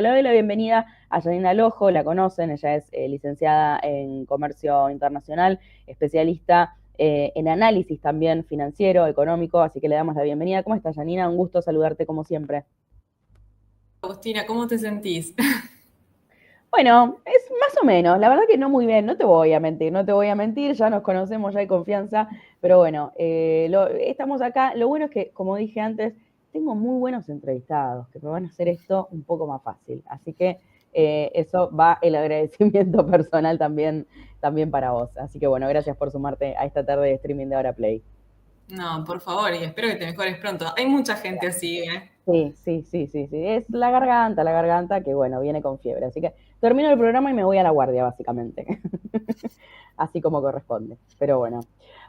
Le doy la bienvenida a Janina Lojo, la conocen, ella es licenciada en Comercio Internacional, especialista en análisis también financiero, económico, así que le damos la bienvenida. ¿Cómo estás, Janina? Un gusto saludarte como siempre. Agustina, ¿cómo te sentís? Bueno, es más o menos, la verdad que no muy bien, no te voy a mentir, no te voy a mentir, ya nos conocemos, ya hay confianza, pero bueno, estamos acá. Lo bueno es que, como dije antes, tengo muy buenos entrevistados que me van a hacer esto un poco más fácil, así que eso va el agradecimiento personal también para vos. Así que bueno, gracias por sumarte a esta tarde de streaming de Hora Play. No, por favor, y espero que te mejores pronto. Hay mucha gente así, ¿eh? Sí. Es la garganta que bueno, viene con fiebre. Así que termino el programa y me voy a la guardia, básicamente. Así como corresponde. Pero bueno.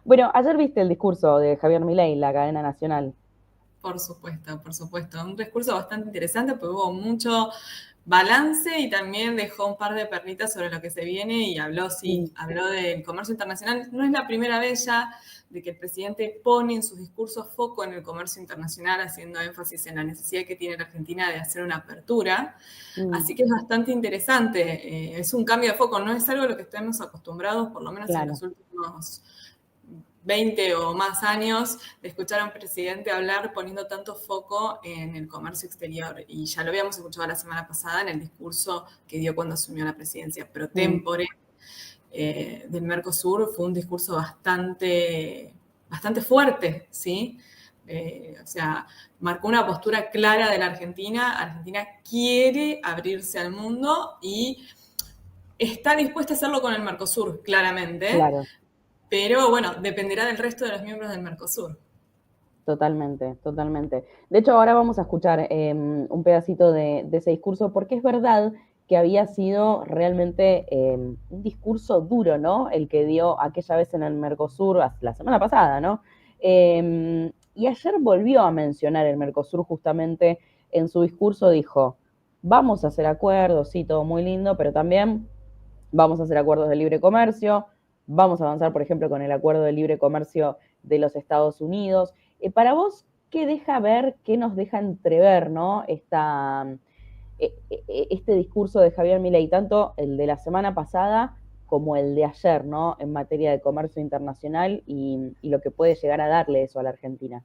Bueno, ayer viste el discurso de Javier Milei en la cadena nacional. Por supuesto, por supuesto. Un discurso bastante interesante porque hubo mucho balance y también dejó un par de perlitas sobre lo que se viene y habló, sí, Sí, habló del comercio internacional. No es la primera vez ya de que el presidente pone en sus discursos foco en el comercio internacional, haciendo énfasis en la necesidad que tiene la Argentina de hacer una apertura. mm, Así que es bastante interesante. Es un cambio de foco, no es algo a lo que estamos acostumbrados, por lo menos en los claro. últimos 20 o más años de escuchar a un presidente hablar poniendo tanto foco en el comercio exterior. Y ya lo habíamos escuchado la semana pasada en el discurso que dio cuando asumió la presidencia pro Mm, tempore del Mercosur. Fue un discurso bastante fuerte, ¿sí? O sea, marcó una postura clara de la Argentina. Argentina quiere abrirse al mundo y está dispuesta a hacerlo con el Mercosur, claramente, claro. pero bueno, dependerá del resto de los miembros del Mercosur. Totalmente. De hecho, ahora vamos a escuchar un pedacito de ese discurso, porque es verdad que había sido realmente un discurso duro, ¿no? El que dio aquella vez en el Mercosur, la semana pasada, ¿no? Y ayer volvió a mencionar el Mercosur justamente en su discurso, dijo, vamos a hacer acuerdos, sí, todo muy lindo, pero también vamos a hacer acuerdos de libre comercio, vamos a avanzar, por ejemplo, con el acuerdo de libre comercio de los Estados Unidos. Para vos, ¿qué deja ver, qué nos deja entrever, ¿no? Este discurso de Javier Milei, tanto el de la semana pasada como el de ayer, ¿no? En materia de comercio internacional y lo que puede llegar a darle eso a la Argentina.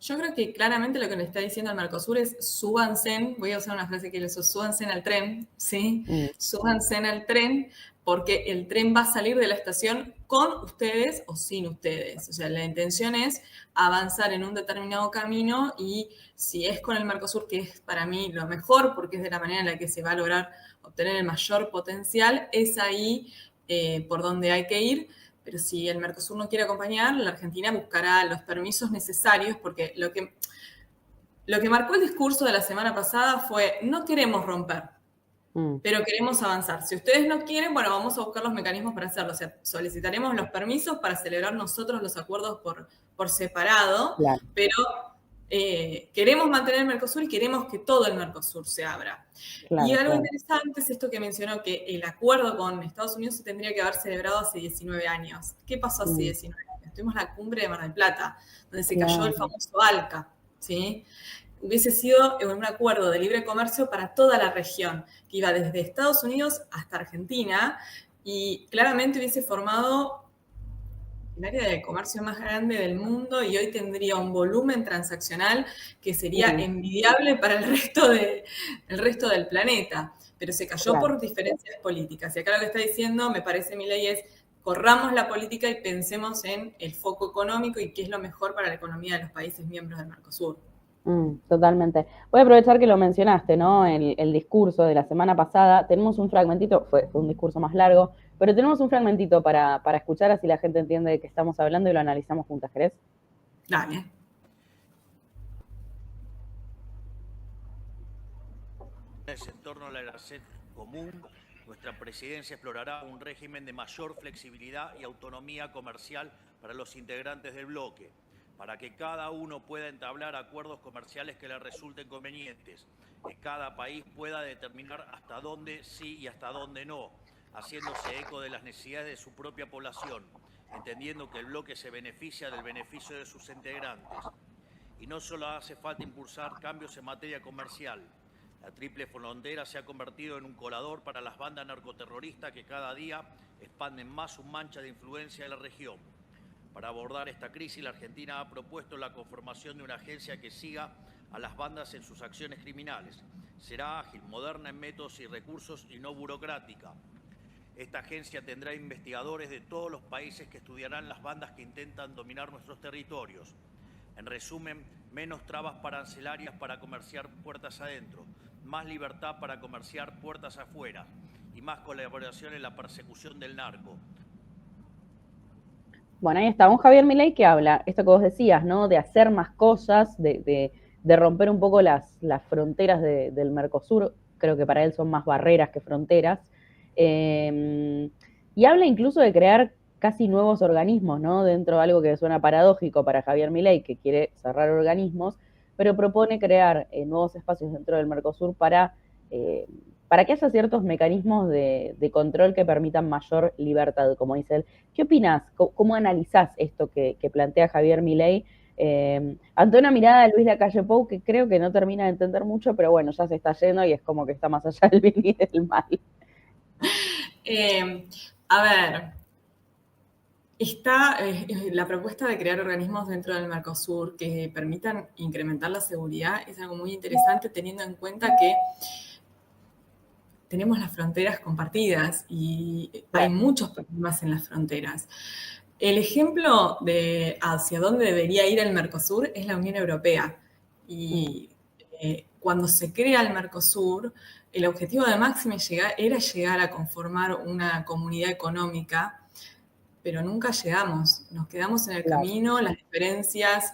Yo creo que claramente lo que le está diciendo al Mercosur es súbanse, voy a usar una frase que le uso, súbanse al tren, ¿sí? Mm, Súbanse al tren porque el tren va a salir de la estación con ustedes o sin ustedes. O sea, la intención es avanzar en un determinado camino y si es con el Mercosur, que es para mí lo mejor porque es de la manera en la que se va a lograr obtener el mayor potencial, es ahí por donde hay que ir, pero si el Mercosur no quiere acompañar, la Argentina buscará los permisos necesarios, porque lo que marcó el discurso de la semana pasada fue, no queremos romper, mm, pero queremos avanzar. Si ustedes no quieren, bueno, vamos a buscar los mecanismos para hacerlo. O sea, solicitaremos los permisos para celebrar nosotros los acuerdos por separado, claro, pero queremos mantener el Mercosur y queremos que todo el Mercosur se abra. Y algo claro. interesante es esto que mencionó, que el acuerdo con Estados Unidos se tendría que haber celebrado hace 19 años. ¿Qué pasó hace Mm, 19 años? Tuvimos la cumbre de Mar del Plata, donde se cayó el claro. famoso ALCA, ¿sí? Hubiese sido un acuerdo de libre comercio para toda la región, que iba desde Estados Unidos hasta Argentina, y claramente hubiese formado el área de comercio más grande del mundo y hoy tendría un volumen transaccional que sería Mm, envidiable para el resto del planeta. Pero se cayó claro. por diferencias políticas. Y acá lo que está diciendo, me parece mi ley, es corramos la política y pensemos en el foco económico y qué es lo mejor para la economía de los países miembros del Mercosur. Totalmente. Voy a aprovechar que lo mencionaste, ¿no? El discurso de la semana pasada. Tenemos un fragmentito, fue un discurso más largo, pero tenemos un fragmentito para escuchar, así la gente entiende de qué estamos hablando y lo analizamos juntas, ¿querés? Dale. En torno al arancel común, nuestra presidencia explorará un régimen de mayor flexibilidad y autonomía comercial para los integrantes del bloque, para que cada uno pueda entablar acuerdos comerciales que le resulten convenientes, que cada país pueda determinar hasta dónde sí y hasta dónde no, haciéndose eco de las necesidades de su propia población, entendiendo que el bloque se beneficia del beneficio de sus integrantes. Y no solo hace falta impulsar cambios en materia comercial, La triple frontera se ha convertido en un colador para las bandas narcoterroristas que cada día expanden más su mancha de influencia en la región. Para abordar esta crisis, la Argentina ha propuesto la conformación de una agencia que siga a las bandas en sus acciones criminales. Será ágil, moderna en métodos y recursos y no burocrática. Esta agencia tendrá investigadores de todos los países que estudiarán las bandas que intentan dominar nuestros territorios. En resumen, menos trabas arancelarias para comerciar puertas adentro, más libertad para comerciar puertas afuera y más colaboración en la persecución del narco. Bueno, ahí está un Javier Milei que habla, esto que vos decías, ¿no? De hacer más cosas, de romper un poco las fronteras del Mercosur, creo que para él son más barreras que fronteras, y habla incluso de crear casi nuevos organismos, ¿no? Dentro de algo que suena paradójico para Javier Milei, que quiere cerrar organismos, pero propone crear nuevos espacios dentro del Mercosur para que haya ciertos mecanismos de control que permitan mayor libertad, como dice él. ¿Qué opinás? ¿Cómo analizás esto que plantea Javier Milei? Ante una mirada de Luis Lacalle Pou que creo que no termina de entender mucho, pero bueno, ya se está yendo y es como que está más allá del bien y del mal. A ver, está la propuesta de crear organismos dentro del Mercosur que permitan incrementar la seguridad, es algo muy interesante teniendo en cuenta que tenemos las fronteras compartidas y hay muchos problemas en las fronteras. El ejemplo de hacia dónde debería ir el Mercosur es la Unión Europea. Y cuando se crea el Mercosur, el objetivo de Máximo era llegar a conformar una comunidad económica, pero nunca llegamos. Nos quedamos en el camino, las diferencias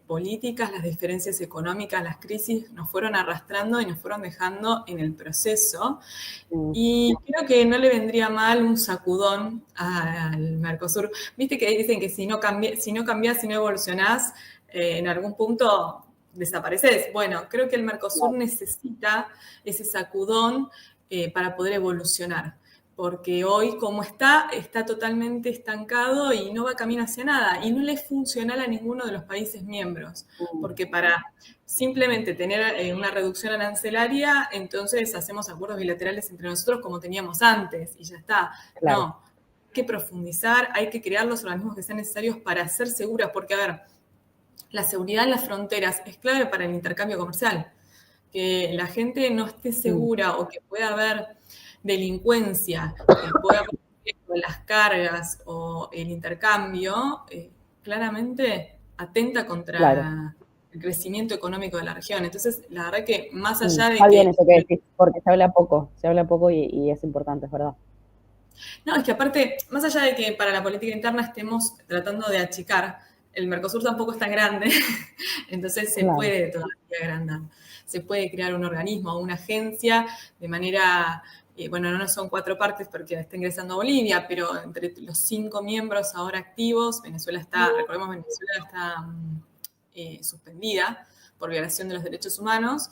políticas, las diferencias económicas, las crisis nos fueron arrastrando y nos fueron dejando en el proceso. Y creo que no le vendría mal un sacudón al Mercosur. Viste que dicen que si no cambiás, si no evolucionás, en algún punto desapareces. Bueno, creo que el Mercosur necesita ese sacudón para poder evolucionar. Porque hoy, como está totalmente estancado y no va camino hacia nada. Y no le es funcional a ninguno de los países miembros. Porque para simplemente tener una reducción arancelaria, entonces hacemos acuerdos bilaterales entre nosotros como teníamos antes y ya está. Claro. No, hay que profundizar, hay que crear los organismos que sean necesarios para ser seguras. Porque, a ver, la seguridad en las fronteras es clave para el intercambio comercial. Que la gente no esté segura o que pueda haber delincuencia, que pueda haber las cargas o el intercambio, claramente atenta contra el crecimiento económico de la región. Entonces, la verdad que más allá de está bien eso que decís, porque se habla poco y es importante, es verdad. No, es que aparte, más allá de que para la política interna estemos tratando de achicar, el Mercosur tampoco es tan grande, entonces se puede todavía agrandar. Se puede crear un organismo o una agencia de manera, bueno, no son 4 partes porque está ingresando Bolivia, pero entre los 5 miembros ahora activos, recordemos, Venezuela está suspendida por violación de los derechos humanos.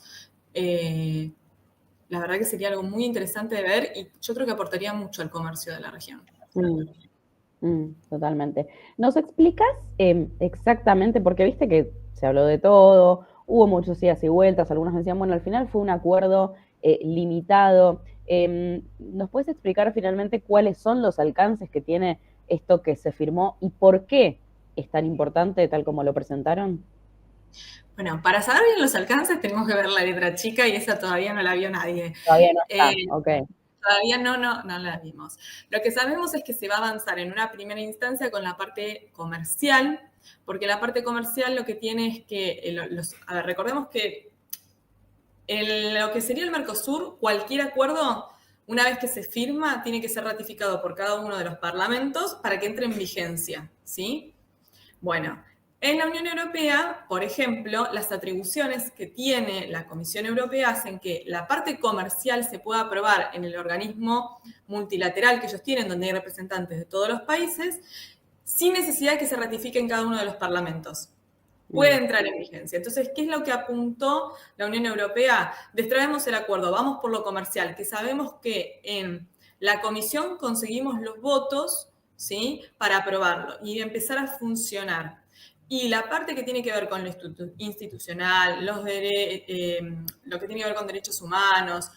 La verdad que sería algo muy interesante de ver y yo creo que aportaría mucho al comercio de la región. Totalmente. ¿Nos explicas exactamente, porque viste que se habló de todo, hubo muchos idas y vueltas, algunos decían, bueno, al final fue un acuerdo limitado. ¿Nos puedes explicar finalmente cuáles son los alcances que tiene esto que se firmó y por qué es tan importante tal como lo presentaron? Bueno, para saber bien los alcances tenemos que ver la letra chica y esa todavía no la vio nadie. Todavía no está, ok. Todavía no la vimos. Lo que sabemos es que se va a avanzar en una primera instancia con la parte comercial, porque la parte comercial lo que tiene es que, recordemos que lo que sería el Mercosur, cualquier acuerdo, una vez que se firma, tiene que ser ratificado por cada uno de los parlamentos para que entre en vigencia, ¿sí? Bueno, en la Unión Europea, por ejemplo, las atribuciones que tiene la Comisión Europea hacen que la parte comercial se pueda aprobar en el organismo multilateral que ellos tienen, donde hay representantes de todos los países, sin necesidad de que se ratifique en cada uno de los parlamentos. Puede entrar en vigencia. Entonces, ¿qué es lo que apuntó la Unión Europea? Destraemos el acuerdo, vamos por lo comercial, que sabemos que en la Comisión conseguimos los votos, ¿sí?, para aprobarlo y empezar a funcionar. Y la parte que tiene que ver con lo institucional, lo que tiene que ver con derechos humanos,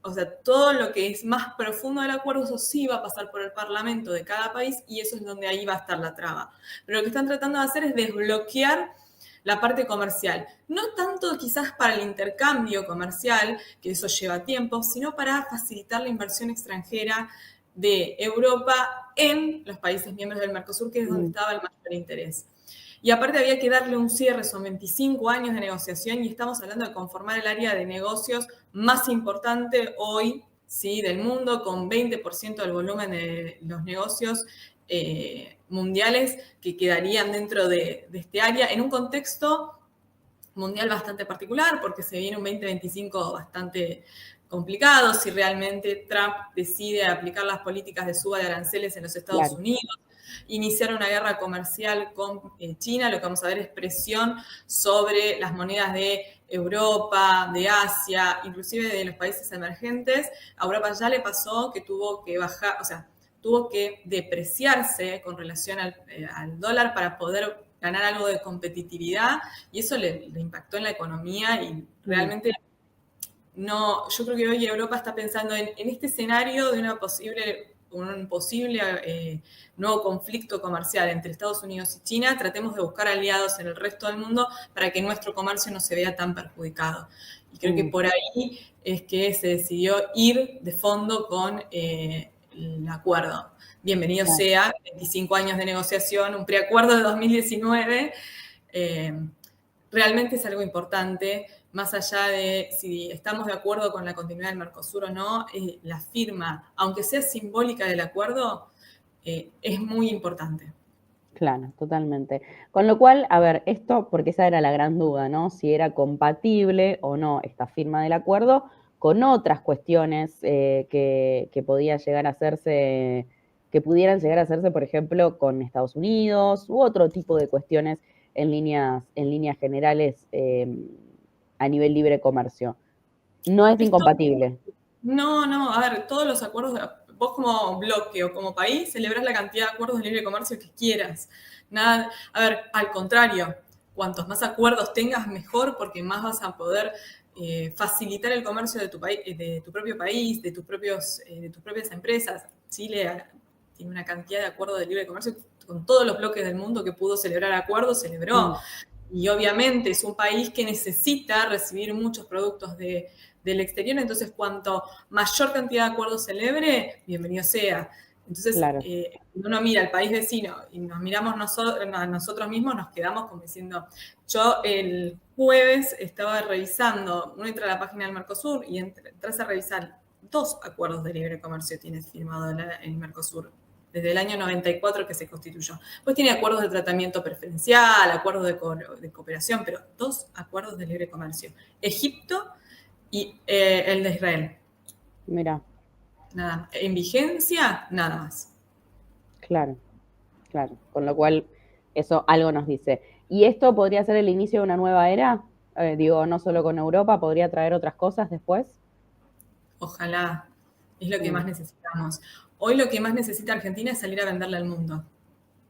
o sea, todo lo que es más profundo del acuerdo, eso sí va a pasar por el Parlamento de cada país y eso es donde ahí va a estar la traba. Pero lo que están tratando de hacer es desbloquear la parte comercial. No tanto quizás para el intercambio comercial, que eso lleva tiempo, sino para facilitar la inversión extranjera de Europa en los países miembros del Mercosur, que es donde estaba el mayor interés. Y aparte había que darle un cierre, son 25 años de negociación y estamos hablando de conformar el área de negocios más importante hoy, ¿sí?, del mundo, con 20% del volumen de los negocios mundiales que quedarían dentro de este área, en un contexto mundial bastante particular, porque se viene un 2025 bastante complicado si realmente Trump decide aplicar las políticas de suba de aranceles en los Estados Unidos, iniciar una guerra comercial con China. Lo que vamos a ver es presión sobre las monedas de Europa, de Asia, inclusive de los países emergentes. A Europa ya le pasó que tuvo que bajar, o sea, tuvo que depreciarse con relación al dólar para poder ganar algo de competitividad y eso le impactó en la economía y realmente no, yo creo que hoy Europa está pensando en este escenario de un posible nuevo conflicto comercial entre Estados Unidos y China. Tratemos de buscar aliados en el resto del mundo para que nuestro comercio no se vea tan perjudicado. Y creo que por ahí es que se decidió ir de fondo con el acuerdo. Bienvenido sea, 25 años de negociación, un preacuerdo de 2019. Realmente es algo importante, más allá de si estamos de acuerdo con la continuidad del Mercosur o no, la firma, aunque sea simbólica del acuerdo, es muy importante. Claro, totalmente. Con lo cual, a ver, esto, porque esa era la gran duda, ¿no? Si era compatible o no esta firma del acuerdo con otras cuestiones que podía llegar a hacerse, que pudieran llegar a hacerse, por ejemplo, con Estados Unidos u otro tipo de cuestiones en líneas generales a nivel libre comercio. No es incompatible. No, a ver, todos los acuerdos, vos como bloque o como país celebrás la cantidad de acuerdos de libre comercio que quieras. Nada, a ver, al contrario, cuantos más acuerdos tengas, mejor, porque más vas a poder facilitar el comercio de tu país, de tu propio país, de tus propias empresas. Chile tiene una cantidad de acuerdos de libre comercio con todos los bloques del mundo que pudo celebrar acuerdos, celebró. Y obviamente es un país que necesita recibir muchos productos del exterior, entonces cuanto mayor cantidad de acuerdos celebre, bienvenido sea. Entonces, uno mira al país vecino y nos miramos a nosotros mismos, nos quedamos como diciendo, yo el jueves estaba revisando, uno entra a la página del Mercosur y entras a revisar 2 acuerdos de libre comercio tiene firmado el Mercosur, desde el año 94 que se constituyó. Pues tiene acuerdos de tratamiento preferencial, acuerdos de cooperación, pero 2 acuerdos de libre comercio. Egipto y el de Israel. Mira. Nada, en vigencia, nada más. Claro. Con lo cual, eso algo nos dice. ¿Y esto podría ser el inicio de una nueva era? No solo con Europa, ¿podría traer otras cosas después? Ojalá, es lo que más necesitamos. Hoy lo que más necesita Argentina es salir a venderle al mundo.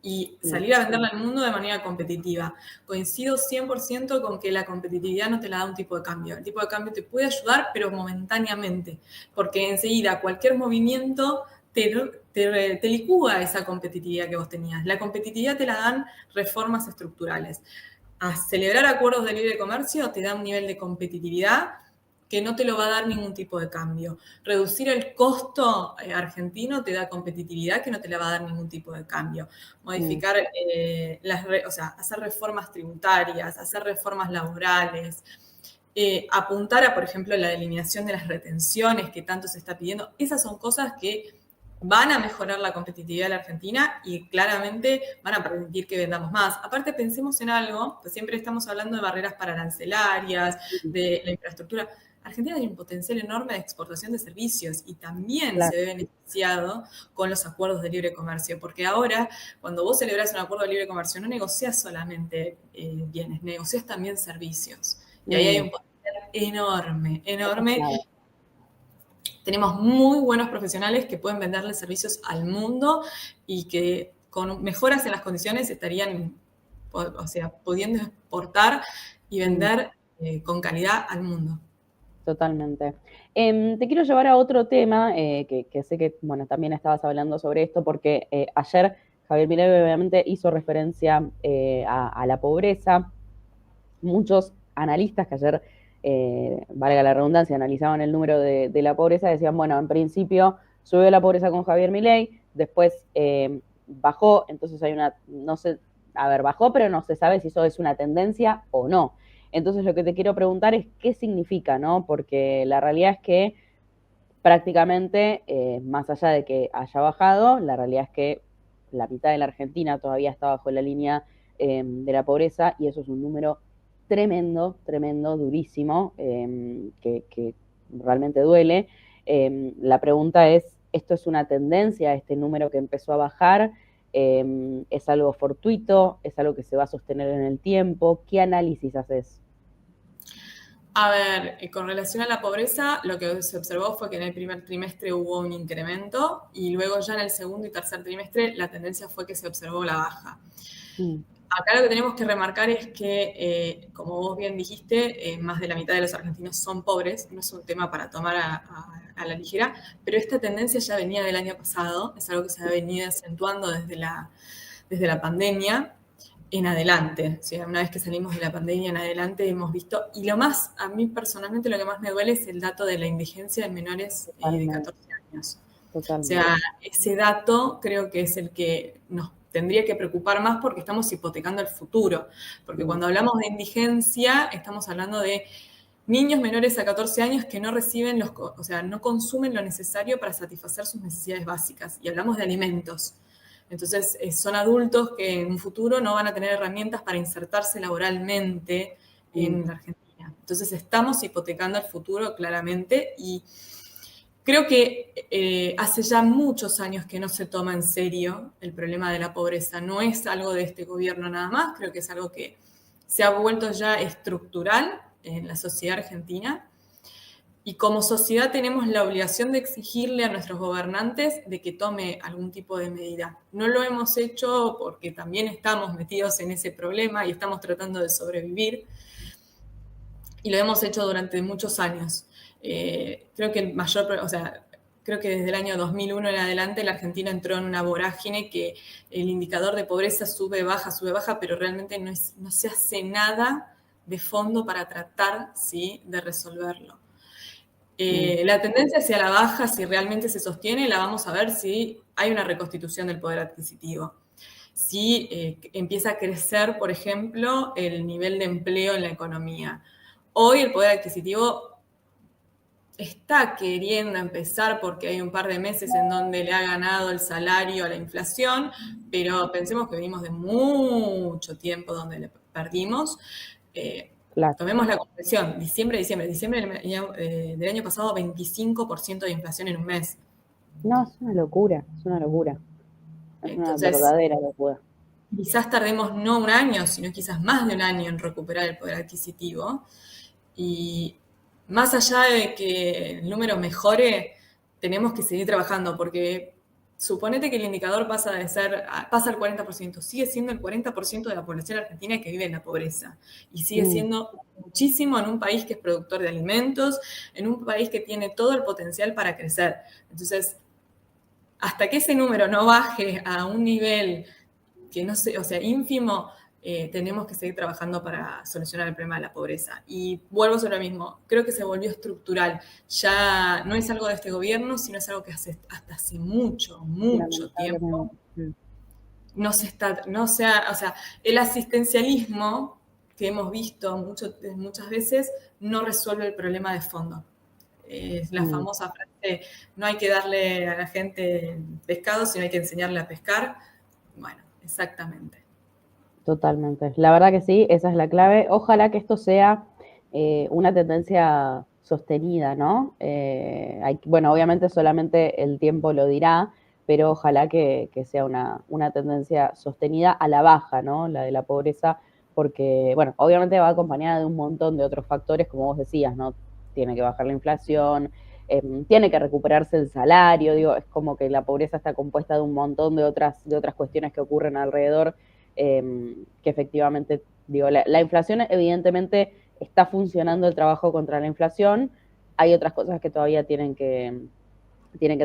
Y salir a venderla al mundo de manera competitiva. Coincido 100% con que la competitividad no te la da un tipo de cambio. El tipo de cambio te puede ayudar, pero momentáneamente, porque enseguida cualquier movimiento te licúa esa competitividad que vos tenías. La competitividad te la dan reformas estructurales. A celebrar acuerdos de libre comercio te da un nivel de competitividad que no te lo va a dar ningún tipo de cambio. Reducir el costo argentino te da competitividad que no te la va a dar ningún tipo de cambio. Modificar, hacer reformas tributarias, hacer reformas laborales, apuntar a, por ejemplo, la eliminación de las retenciones que tanto se está pidiendo. Esas son cosas que van a mejorar la competitividad de la Argentina y claramente van a permitir que vendamos más. Aparte, pensemos en algo, pues siempre estamos hablando de barreras arancelarias, de la infraestructura. Argentina tiene un potencial enorme de exportación de servicios y también se ve beneficiado con los acuerdos de libre comercio, porque ahora, cuando vos celebrás un acuerdo de libre comercio, no negociás solamente bienes, negociás también servicios. Y ahí hay un potencial enorme. Tenemos muy buenos profesionales que pueden venderle servicios al mundo y que con mejoras en las condiciones estarían o sea, pudiendo exportar y vender con calidad al mundo. Totalmente. Te quiero llevar a otro tema, que sé que, bueno, también estabas hablando sobre esto, porque ayer Javier Milei obviamente hizo referencia a la pobreza. Muchos analistas que ayer, valga la redundancia, analizaban el número de la pobreza, decían, bueno, en principio subió la pobreza con Javier Milei, después bajó, entonces hay una, no sé, a ver, bajó, pero no se sabe si eso es una tendencia o no. Entonces lo que te quiero preguntar es qué significa, ¿no? Porque la realidad es que prácticamente, más allá de que haya bajado, la realidad es que la mitad de la Argentina todavía está bajo la línea de la pobreza y eso es un número tremendo, tremendo, durísimo, que realmente duele. La pregunta es, ¿esto es una tendencia, este número que empezó a bajar? ¿Es algo fortuito? ¿Es algo que se va a sostener en el tiempo? ¿Qué análisis haces? A ver, con relación a la pobreza, lo que se observó fue que en el primer trimestre hubo un incremento y luego ya en el segundo y tercer trimestre la tendencia fue que se observó la baja. Acá lo que tenemos que remarcar es que, como vos bien dijiste, más de la mitad de los argentinos son pobres, no es un tema para tomar a la ligera, pero esta tendencia ya venía del año pasado, es algo que se ha venido acentuando desde la pandemia en adelante. O sea, una vez que salimos de la pandemia en adelante hemos visto, y lo más, a mí personalmente lo que más me duele es el dato de la indigencia de menores de 14 años. Totalmente. O sea, ese dato creo que es el que nos tendría que preocupar más porque estamos hipotecando el futuro. Porque cuando hablamos de indigencia, estamos hablando de niños menores a 14 años que no reciben o sea, no consumen lo necesario para satisfacer sus necesidades básicas. Y hablamos de alimentos. Entonces, son adultos que en un futuro no van a tener herramientas para insertarse laboralmente en la Argentina. Entonces, estamos hipotecando el futuro claramente y creo que hace ya muchos años que no se toma en serio el problema de la pobreza. No es algo de este gobierno nada más, creo que es algo que se ha vuelto ya estructural en la sociedad argentina. Y como sociedad tenemos la obligación de exigirle a nuestros gobernantes de que tome algún tipo de medida. No lo hemos hecho porque también estamos metidos en ese problema y estamos tratando de sobrevivir. Y lo hemos hecho durante muchos años. Creo que creo que desde el año 2001 en adelante la Argentina entró en una vorágine que el indicador de pobreza sube, baja, pero realmente no se hace nada de fondo para tratar, ¿sí?, de resolverlo. La tendencia hacia la baja, si realmente se sostiene, la vamos a ver si hay una reconstitución del poder adquisitivo. Si empieza a crecer, por ejemplo, el nivel de empleo en la economía. Hoy el poder adquisitivo está queriendo empezar porque hay un par de meses en donde le ha ganado el salario a la inflación, pero pensemos que venimos de mucho tiempo donde le perdimos. Claro. Tomemos la conversión, diciembre del año pasado, 25% de inflación en un mes. No, es una locura, es una locura. Es Entonces, una verdadera locura. Quizás tardemos no un año, sino quizás más de un año en recuperar el poder adquisitivo. Y más allá de que el número mejore, tenemos que seguir trabajando, porque suponete que el indicador pasa al 40%, sigue siendo el 40% de la población argentina que vive en la pobreza, y sigue siendo muchísimo en un país que es productor de alimentos, en un país que tiene todo el potencial para crecer. Entonces, hasta que ese número no baje a un nivel que no sé, o sea, ínfimo, tenemos que seguir trabajando para solucionar el problema de la pobreza. Y vuelvo sobre lo mismo, creo que se volvió estructural. Ya no es algo de este gobierno, sino es algo que hasta hace mucho tiempo o sea, el asistencialismo que hemos visto muchas veces no resuelve el problema de fondo. Es la famosa frase, no hay que darle a la gente pescado, sino hay que enseñarle a pescar. Bueno, exactamente. Totalmente. La verdad que sí, esa es la clave. Ojalá que esto sea una tendencia sostenida, ¿no? Bueno, obviamente solamente el tiempo lo dirá, pero ojalá que sea una tendencia sostenida a la baja, ¿no? La de la pobreza, porque, bueno, obviamente va acompañada de un montón de otros factores, como vos decías, ¿no? Tiene que bajar la inflación, tiene que recuperarse el salario, digo, es como que la pobreza está compuesta de un montón de otras cuestiones que ocurren alrededor que efectivamente, digo, la inflación evidentemente está funcionando el trabajo contra la inflación, hay otras cosas que todavía tienen que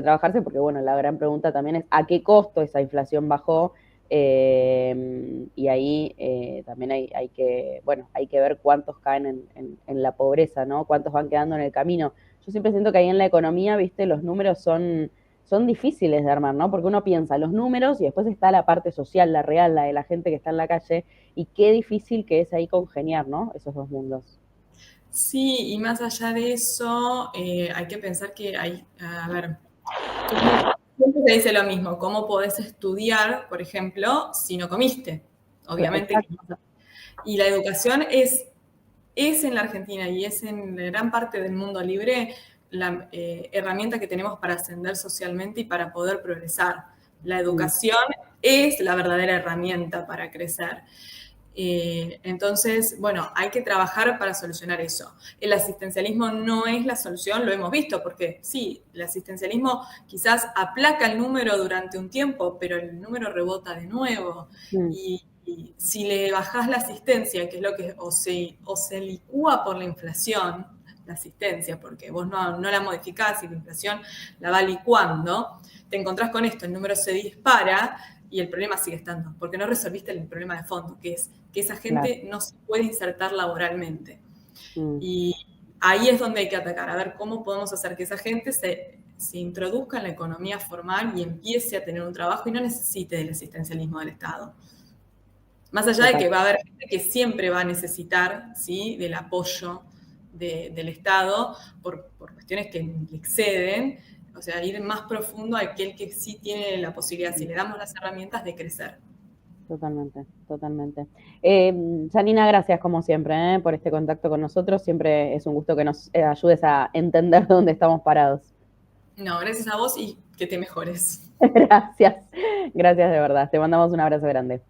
trabajarse, porque bueno, la gran pregunta también es a qué costo esa inflación bajó, y ahí también hay que, bueno, hay que ver cuántos caen en la pobreza, ¿no? Cuántos van quedando en el camino. Yo siempre siento que ahí en la economía, viste, los números son difíciles de armar, ¿no? Porque uno piensa los números y después está la parte social, la real, la de la gente que está en la calle, y qué difícil que es ahí congeniar, ¿no? Esos dos mundos. Sí, y más allá de eso, hay que pensar que hay, a ver, siempre se dice lo mismo, ¿cómo podés estudiar, por ejemplo, si no comiste? Obviamente que Exacto. no. Y la educación es en la Argentina y es en gran parte del mundo libre la herramienta que tenemos para ascender socialmente y para poder progresar. La educación es la verdadera herramienta para crecer. Entonces, bueno, hay que trabajar para solucionar eso. El asistencialismo no es la solución, lo hemos visto, porque sí, el asistencialismo quizás aplaca el número durante un tiempo, pero el número rebota de nuevo. Y si le bajás la asistencia, que es lo que o se licúa por la inflación, la asistencia, porque vos no la modificás y la inflación la va licuando, te encontrás con esto, el número se dispara y el problema sigue estando, porque no resolviste el problema de fondo, que es que esa gente Claro. no se puede insertar laboralmente. Mm. Y ahí es donde hay que atacar, a ver cómo podemos hacer que esa gente se introduzca en la economía formal y empiece a tener un trabajo y no necesite del asistencialismo del Estado. Más allá de Total. que va a haber gente que siempre va a necesitar, ¿sí?, del apoyo del Estado por cuestiones que le exceden, o sea, ir más profundo a aquel que sí tiene la posibilidad, si le damos las herramientas, de crecer. Totalmente, totalmente. Janina, gracias como siempre, por este contacto con nosotros. Siempre es un gusto que nos ayudes a entender dónde estamos parados. No, gracias a vos y que te mejores. Gracias, gracias de verdad. Te mandamos un abrazo grande.